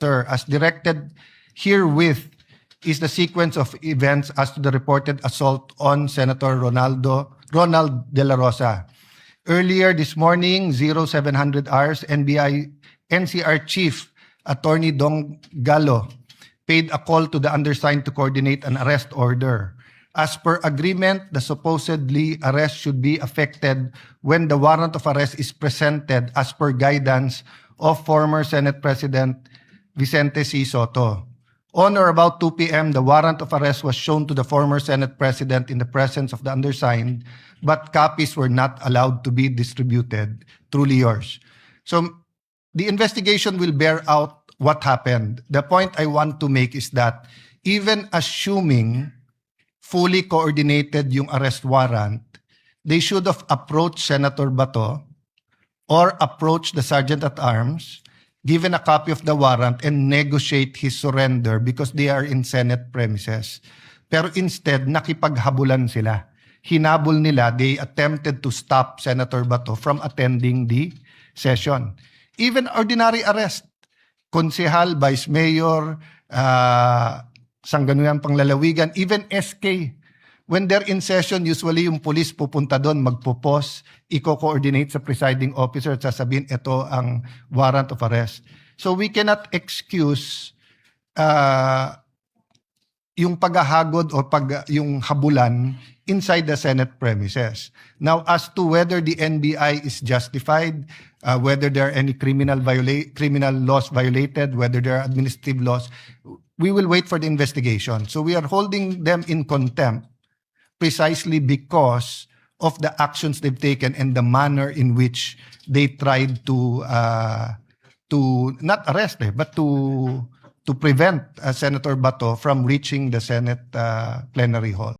Sir, as directed herewith is the sequence of events as to the reported assault on Senator Ronald De La Rosa. Earlier this morning, 0700 hours, NCR Chief Attorney Dong Gallo paid a call to the undersigned to coordinate an arrest order. As per agreement, the supposedly arrest should be effected when the warrant of arrest is presented as per guidance of former Senate President Vicente C. Soto. On or about 2 p.m., the warrant of arrest was shown to the former Senate President in the presence of the undersigned, but copies were not allowed to be distributed. Truly yours. So the investigation will bear out what happened. The point I want to make is that even assuming fully coordinated yung arrest warrant, they should have approached Senator Bato or approached the Sergeant-at-Arms, given a copy of the warrant, and negotiate his surrender because they are in Senate premises. Pero instead, nakipaghabulan sila. Hinabol nila, they attempted to stop Senator Bato from attending the session. Even ordinary arrest, konsehal, vice mayor, Sangguniang Panglalawigan, even SK. When they're in session, usually yung police pupunta doon, magpo-pause, i-coordinate sa presiding officer at sasabihin, ito ang warrant of arrest. So we cannot excuse yung paghahagod o yung habulan inside the Senate premises. Now, as to whether the NBI is justified, whether there are any criminal laws violated, whether there are administrative laws, we will wait for the investigation. So we are holding them in contempt precisely because of the actions they've taken and the manner in which they tried to not arrest, but to prevent Senator Bato from reaching the Senate plenary hall.